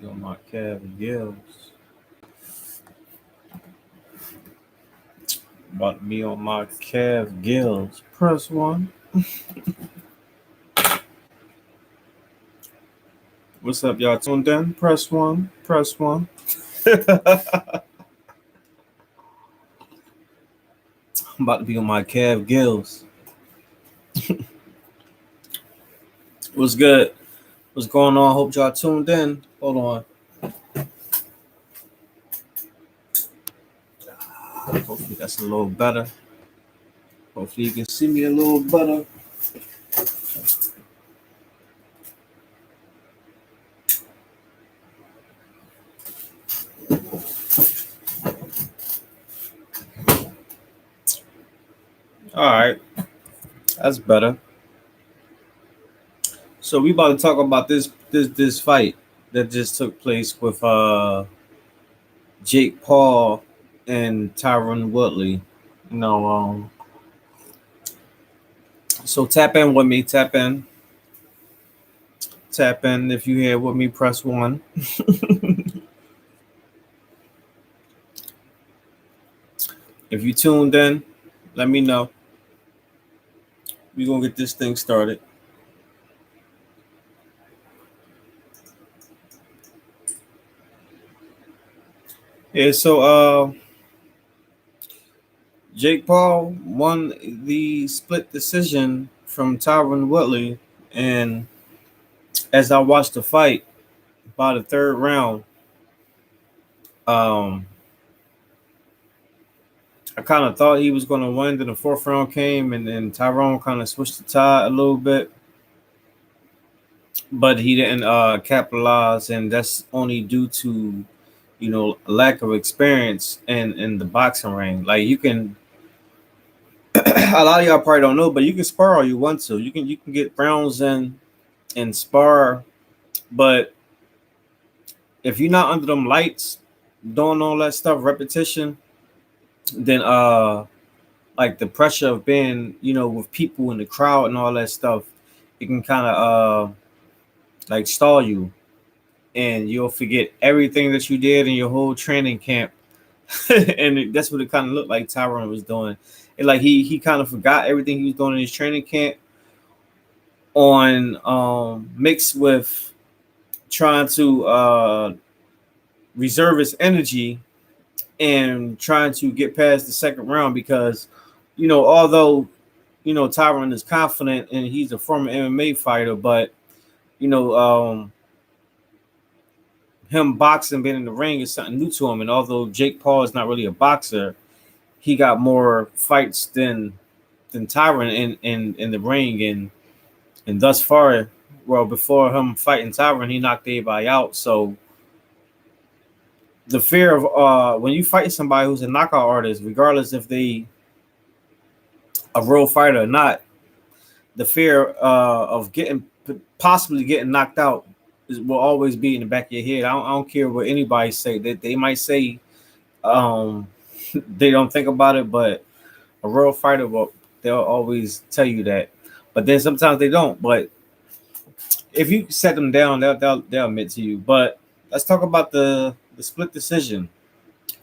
Yo, my calf gills. About to be on my calf gills. Press one. What's up, y'all? Tuned in? Press one. Press one. I'm about to be on my calf gills. What's good? What's going on? Hope y'all tuned in. Hold on. Hopefully that's a little better. Hopefully you can see me a little better. All right, that's better. So we about to talk about this fight that just took place with Jake Paul and Tyron Woodley. You know, so tap in with me. Tap in. Tap in. If you here with me, press one. If you tuned in, let me know. We're gonna get this thing started. Yeah, so Jake Paul won the split decision from Tyron Woodley, and as I watched the fight, by the third round, um, I kind of thought he was going to win. Then the fourth round came, and then Tyrone kind of switched the tide a little bit, but he didn't capitalize, and that's only due to lack of experience in the boxing ring. Like you can, a lot of y'all probably don't know, but you can spar all you want to. You can get rounds in and spar, but if you're not under them lights, doing all that stuff, repetition, then like the pressure of being, with people in the crowd and all that stuff, it can kind of like stall you, and you'll forget everything that you did in your whole training camp. And that's what it kind of looked like Tyron was doing. And like he kind of forgot everything he was doing in his training camp on mixed with trying to reserve his energy and trying to get past the second round because, although, Tyron is confident and he's a former MMA fighter, but, him boxing, being in the ring is something new to him. And although Jake Paul is not really a boxer, he got more fights than Tyron in the ring. And thus far, well, before him fighting Tyron, he knocked everybody out. So the fear of when you fight somebody who's a knockout artist, regardless if they a real fighter or not, the fear of possibly getting knocked out will always be in the back of your head. I don't care what anybody say. That they might say they don't think about it, but a real fighter they'll always tell you that. But then sometimes they don't. But if you set them down, they'll admit to you. But let's talk about the split decision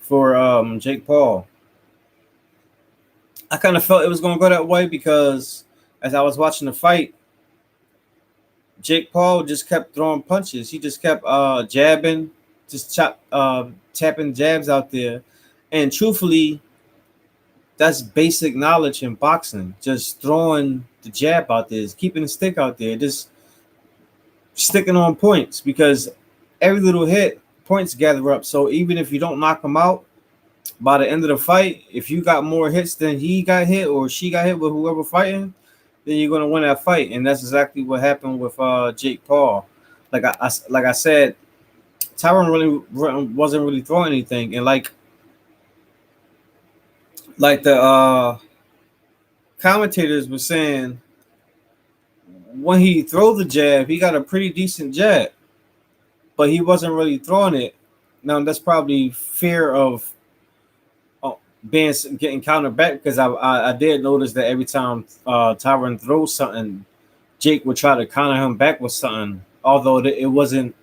for Jake Paul. I kind of felt it was going to go that way because as I was watching the fight, Jake Paul just kept throwing punches. He just kept jabbing, just tapping jabs out there. And truthfully, that's basic knowledge in boxing. Just throwing the jab out there, keeping the stick out there, just sticking on points because every little hit, points gather up. So even if you don't knock him out, by the end of the fight, if you got more hits than he got hit or she got hit with whoever fighting, then you're gonna win that fight, and that's exactly what happened with Jake Paul. Like I said, Tyron really wasn't really throwing anything, and like the commentators were saying, when he threw the jab, he got a pretty decent jab, but he wasn't really throwing it. Now that's probably fear of getting countered back because I did notice that every time Tyron throws something, Jake would try to counter him back with something, although it wasn't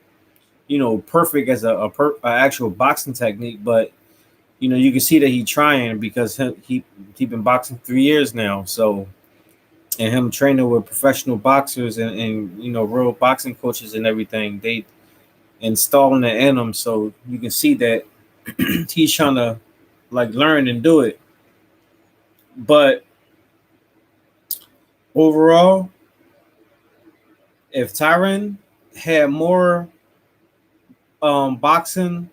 perfect as a actual boxing technique, but you can see that he trying because he been boxing 3 years now. So, and him training with professional boxers and real boxing coaches and everything, they installing it in him. So you can see that he's trying to like learn and do it. But overall, if Tyron had more boxing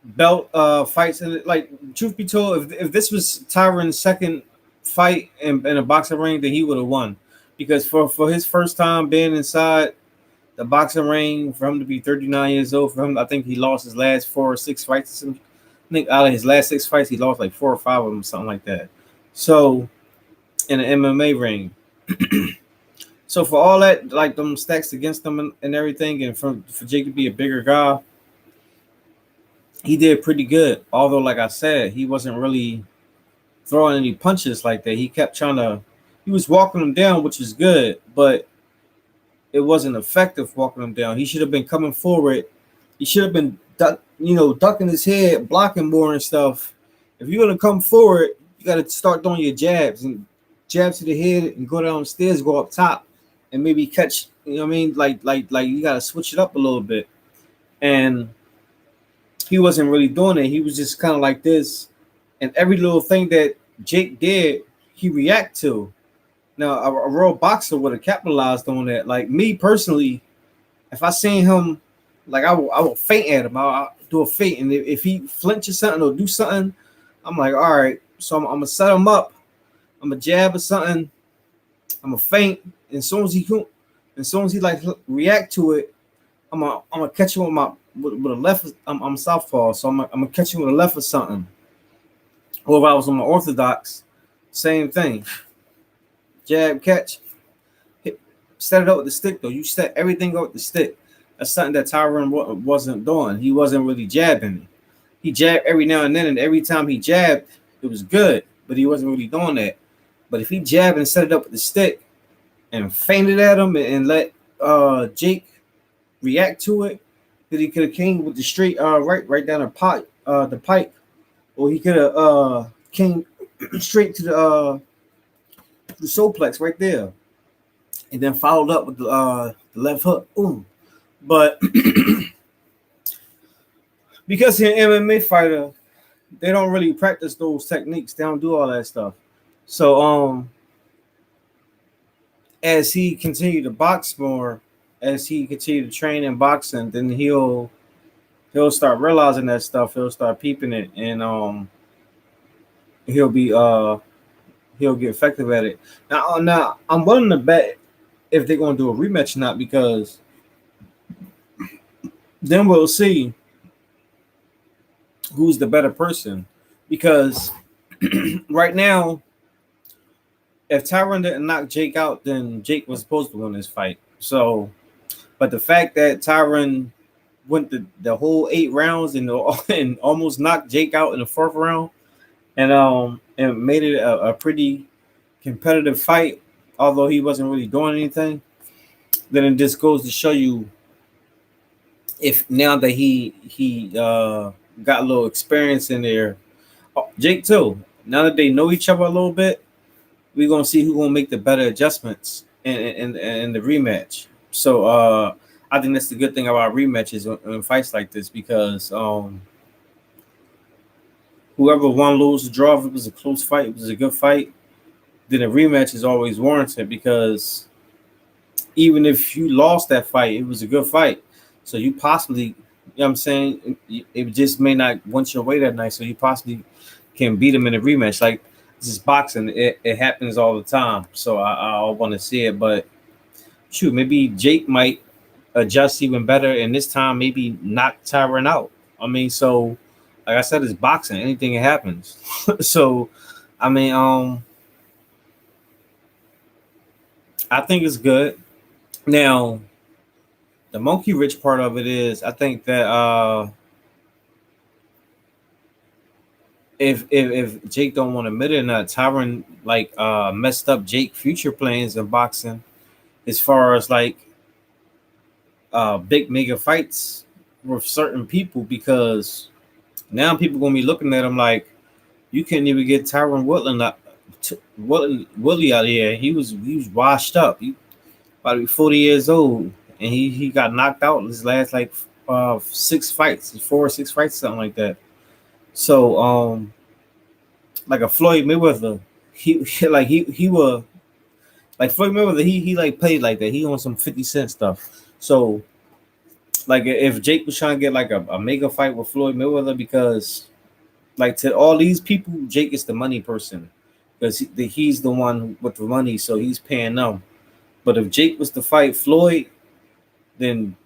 belt fights, and like truth be told, if this was Tyron's second fight in a boxing ring, then he would have won. Because for his first time being inside the boxing ring, for him to be 39 years old, for him, I think he lost his last 4 or 6 fights. I think out of his last 6 fights, he lost like 4 or 5 of them, something like that. So in an MMA ring. So for all that, like them stacks against him and everything, and for Jake to be a bigger guy, he did pretty good. Although, like I said, he wasn't really throwing any punches like that. He kept trying to, he was walking him down, which is good, but it wasn't effective walking him down. He should have been coming forward. He should have been, ducking his head, blocking more and stuff. If you're gonna come forward, you got to start doing your jabs and jabs to the head and go downstairs, go up top, and maybe catch. You know what I mean? Like you got to switch it up a little bit. And he wasn't really doing it. He was just kind of like this, and every little thing that Jake did, he react to. Now, a real boxer would have capitalized on that. Like me personally, if I seen him, like I will feint at him. I'll do a feint, and if he flinches something or do something, I'm like, all right. So I'm gonna set him up. I'm gonna jab or something. I'm gonna feint. And as soon as he like react to it, I'm gonna catch him with a left. I'm southpaw, so I'm gonna catch him with a left or something. Or if I was on my orthodox, same thing. Jab, catch, hit, set it up with the stick though. You set everything up with the stick. That's something that Tyron wasn't doing. He wasn't really jabbing. He jabbed every now and then, and every time he jabbed, it was good, but he wasn't really doing that. But if he jabbed and set it up with the stick and feinted at him and let Jake react to it, that he could have came with the straight right down the pipe, or he could have came straight to the soaplex right there, and then followed up with the left hook. Ooh. But because he's an MMA fighter, they don't really practice those techniques. They don't do all that stuff. So as he continued to box more, as he continued to train in boxing, then he'll start realizing that stuff. He'll start peeping it, and he'll be he'll get effective at it. Now I'm willing to bet if they're gonna do a rematch or not, because then we'll see who's the better person. Because right now, if Tyron didn't knock Jake out, then Jake was supposed to win this fight. So, but the fact that Tyron went the whole 8 rounds and almost knocked Jake out in the 4th round, and made it a pretty competitive fight, although he wasn't really doing anything, then it just goes to show you, if now that he got a little experience in there, Jake too. Now that they know each other a little bit, we're gonna see who's gonna make the better adjustments in the rematch. So I think that's the good thing about rematches in fights like this, because whoever won, lose, or draw, if it was a close fight, it was a good fight, then a rematch is always warranted, because even if you lost that fight, it was a good fight. So you possibly, you know what I'm saying, it just may not want your way that night. So you possibly can beat him in a rematch. Like, this is boxing. It happens all the time. So I want to see it. But shoot, maybe Jake might adjust even better, and this time maybe knock Tyron out. I mean, so like I said, it's boxing. Anything happens. So I mean, I think it's good. Now, the monkey rich part of it is, I think that if Jake don't want to admit it or not, Tyron like messed up Jake future plans in boxing, as far as like big mega fights with certain people, because now people gonna be looking at him like, you can't even get Tyron Woodley out of here. He was washed up. He about to be 40 years old, and he got knocked out in his last like 6 fights, 4 or 6 fights, something like that. So like a Floyd Mayweather, he like he was like Floyd Mayweather. He like played like that. He on some 50 Cent stuff. So like if Jake was trying to get like a mega fight with Floyd Mayweather, because like to all these people, Jake is the money person, because he's the one with the money, so he's paying them. But if Jake was to fight Floyd, then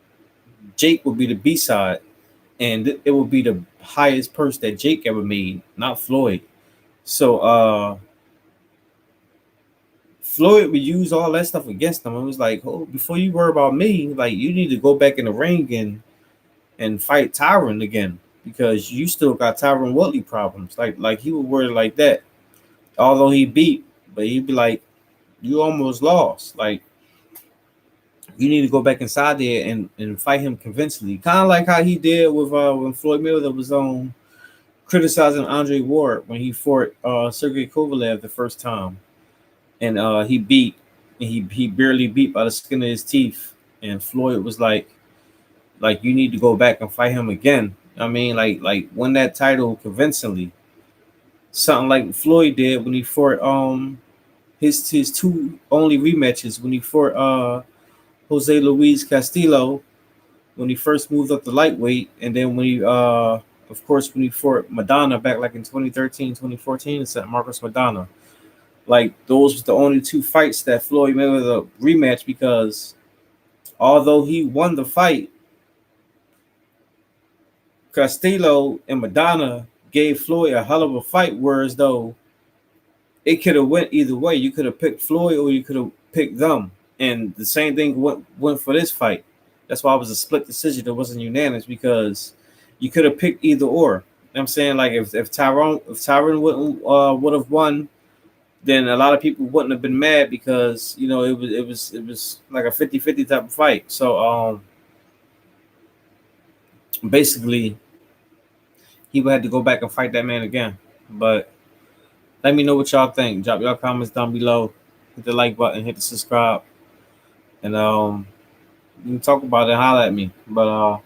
Jake would be the B side, and it would be the highest purse that Jake ever made, not Floyd. So Floyd would use all that stuff against him. It was like, oh, before you worry about me, like you need to go back in the ring and fight Tyron again, because you still got Tyron Woodley problems. Like he would worry like that. Although he beat, but he'd be like, you almost lost. Like you need to go back inside there and fight him convincingly. Kind of like how he did with when Floyd Mayweather was on criticizing Andre Ward when he fought Sergey Kovalev the first time. And he beat, and he barely beat by the skin of his teeth. And Floyd was like you need to go back and fight him again. I mean, like win that title convincingly. Something like Floyd did when he fought his two only rematches, when he fought Jose Luis Castillo when he first moved up to lightweight, and then when he of course when he fought Madonna back like in 2013, 2014, and sent Marcos Madonna. Like those was the only two fights that Floyd Mayweather rematch, because although he won the fight, Castillo and Madonna gave Floyd a hell of a fight, whereas though it could have went either way. You could have picked Floyd or you could have picked them. And the same thing went for this fight. That's why it was a split decision. It wasn't unanimous, because you could have picked either or. You know what I'm saying, like if Tyron would have won, then a lot of people wouldn't have been mad, because it was like a 50-50 type of fight. So basically he would have to go back and fight that man again. But let me know what y'all think. Drop your comments down below. Hit the like button, hit the subscribe, and you can talk about it, holler at me. But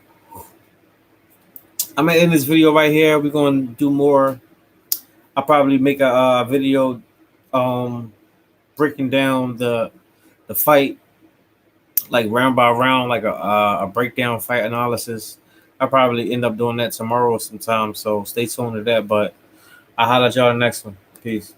I'm gonna end this video right here. We're gonna do more. I'll probably make a video breaking down the fight, like round by round, like a breakdown fight analysis. I'll probably end up doing that tomorrow sometime, so stay tuned to that. But I'll holler at y'all the next one. Peace.